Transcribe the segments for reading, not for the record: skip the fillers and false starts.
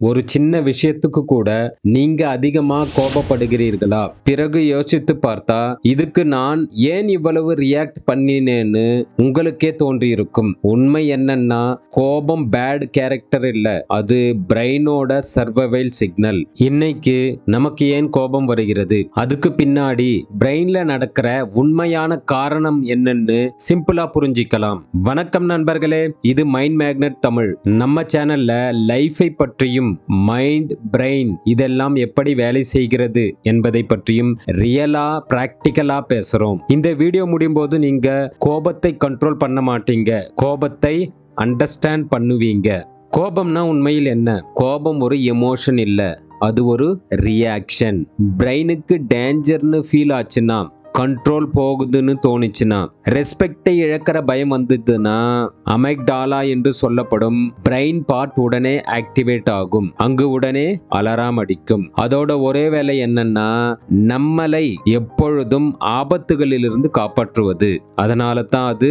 ஒரு சின்ன விஷயத்துக்கு கூட நீங்க அதிகமா கோபப்படுகிறீர்களா? பிறகு யோசித்து பார்த்தா, இதுக்கு நான் ஏன் இவ்வளவு ரியாக்ட் பண்ணினேன்னு உங்களுக்கே தோன்றியிருக்கும். உண்மை என்னன்னா, கோபம் பேட் கேரக்டர் இல்ல. அது பிரெயினோட சர்வைவல் சிக்னல். இன்னைக்கு நமக்கு ஏன் கோபம் வருகிறது? அதுக்கு பின்னாடி பிரெயின்ல நடக்கிற உண்மையான காரணம் என்னன்னு சிம்பிளா புரிஞ்சிக்கலாம். வணக்கம் நண்பர்களே, இது மைண்ட் மேக்னெட் தமிழ். நம்ம சேனல்ல லைஃபை பற்றியும் மைண்ட், பிரெயின் இதெல்லாம் எப்படி வேலை செய்கிறது என்பதை பற்றியும் ரியலா பிராக்டிக்கலா பேசுறோம். இந்த வீடியோ முடியும் போது நீங்க கோபத்தை கண்ட்ரோல் பண்ண மாட்டீங்க, கோபத்தை அண்டர்ஸ்டாண்ட் பண்ணுவீங்க. கோபம்னா உண்மையில் என்ன? கோபம் ஒரு எமோஷன் இல்ல, அது ஒரு ரியாக்ஷன். பிரெயினுக்கு டேஞ்சர்னு ஃபீல் ஆச்சுன்னா, கண்ட்ரோல் போகுதுன்னு தோணுச்சுன்னா, ரெஸ்பெக்டை இழக்கிற பயம் வந்ததுன்னா, அமெக்டாலா என்று சொல்லப்படும் பிரெயின் பார்ட் உடனே ஆக்டிவேட் ஆகும். அங்கு உடனே அலாரம் அடிக்கும். அதோட ஒரே வேலை என்னன்னா, நம்மளை எப்பொழுதும் ஆபத்துகளிலிருந்து காப்பாற்றுவது. அதனால தான் அது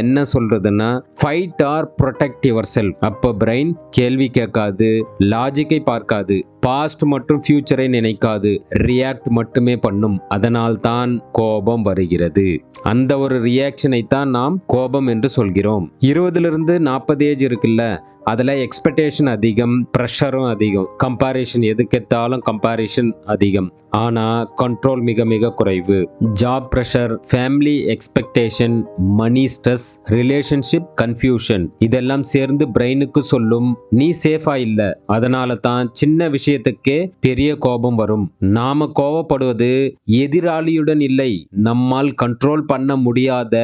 என்ன சொல்றதுன்னா, fight or protect your self. அப்ப பிரெயின் கேள்வி கேட்காது, லாஜிக்கை பார்க்காது, பாஸ்ட் மற்றும் ஃபியூச்சரை நினைக்காது, ரியாக்ட் மட்டுமே பண்ணும். அதனால் தான் கோபம் வருகிறது. அந்த ஒரு ரியாக்ஷனை தான் நாம் கோபம் என்று சொல்கிறோம். 20லிருந்து 40 ஏஜ் இருக்குல்ல, அதில் எக்ஸ்பெக்டேஷன் அதிகம், ப்ரெஷரும் அதிகம், கம்பாரிஷன் எதுக்கெத்தாலும் கம்பாரிஷன் அதிகம். ஆனால் கண்ட்ரோல் மிக மிக குறைவு. ஜாப் ப்ரெஷர், ஃபேமிலி எக்ஸ்பெக்டேஷன், மணி ஸ்ட்ரெஸ், ரிலேஷன்ஷிப் கன்ஃபியூஷன் இதெல்லாம் சேர்ந்து பிரெயினுக்கு சொல்லும், நீ சேஃபா இல்லை. அதனால தான் சின்ன விஷயத்துக்கே பெரிய கோபம் வரும். நாம கோபப்படுவது எதிராளியுடன் இல்லை, நம்மால் கண்ட்ரோல் பண்ண முடியாத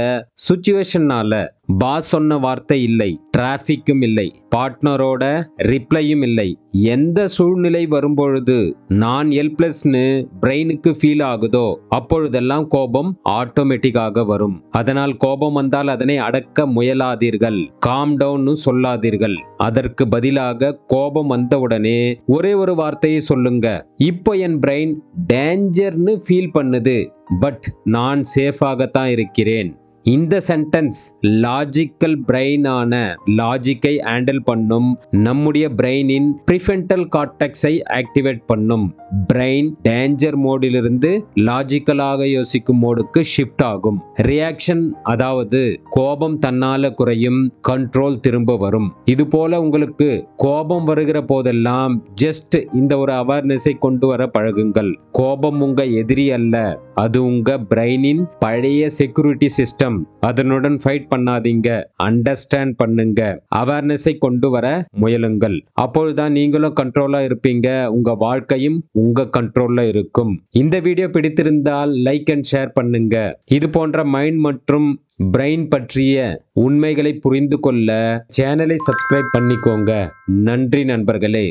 சுச்சுவேஷன்னால. பாஸ் சொன்ன வார்த்தை இல்லை, டிராஃபிக்கும் இல்லை, பார்ட்னரோட ரிப்ளையும் இல்லை. எந்த சூழ்நிலை வரும்பொழுது நான் ஹெல்ப்லெஸ்னு பிரெயினுக்கு ஃபீல் ஆகுதோ அப்பொழுதெல்லாம் கோபம் ஆட்டோமேட்டிக்காக வரும். அதனால் கோபம் வந்தால் அதனை அடக்க முயலாதீர்கள், காம் டவுன்னு சொல்லாதீர்கள். அதற்கு பதிலாக கோபம் வந்தவுடனே ஒரே ஒரு வார்த்தையை சொல்லுங்க, இப்போ என் பிரெயின் டேஞ்சர்னு ஃபீல் பண்ணுது, பட் நான் சேஃபாகத்தான் இருக்கிறேன். இந்த சென்டென்ஸ் லாஜிக்கல் பிரெயினான லாஜிக்கை ஹேண்டில் பண்ணும். நம்முடைய பிரெயினின் ப்ரிஃப்ரண்டல் கார்டெக்ஸை ஆக்டிவேட் பண்ணும். பிரெயின் டேஞ்சர் மோடிலிருந்து லாஜிக்கலாக யோசிக்கும் மோடுக்கு ஷிஃப்ட் ஆகும். ரியாக்ஷன், அதாவது கோபம் தன்னால குறையும், கண்ட்ரோல் திரும்ப வரும். இது போல உங்களுக்கு கோபம் வருகிற போதெல்லாம் ஜஸ்ட் இந்த ஒரு அவேர்னஸை கொண்டு வர பழகுங்கள். கோபம் உங்க எதிரி அல்ல, அது உங்க பிரெயினின் பழைய செக்யூரிட்டி சிஸ்டம். அதனுடன் ஃபைட் பண்ணாதீங்க, அண்டர்ஸ்டாண்ட் பண்ணுங்க, அவேர்னஸை கொண்டு வர முயலுங்கள். அப்பொழுதுதான் நீங்களும் கண்ட்ரோலா இருப்பீங்க, உங்க வாழ்க்கையும் உங்க கண்ட்ரோல்ல இருக்கும். இந்த வீடியோ பிடித்திருந்தால் லைக் அண்ட் ஷேர் பண்ணுங்க. இது போன்ற மைண்ட் மற்றும் பிரெயின் பற்றிய உண்மைகளை புரிந்து கொள்ள சேனலை சப்ஸ்கிரைப் பண்ணிக்கோங்க. நன்றி நண்பர்களே.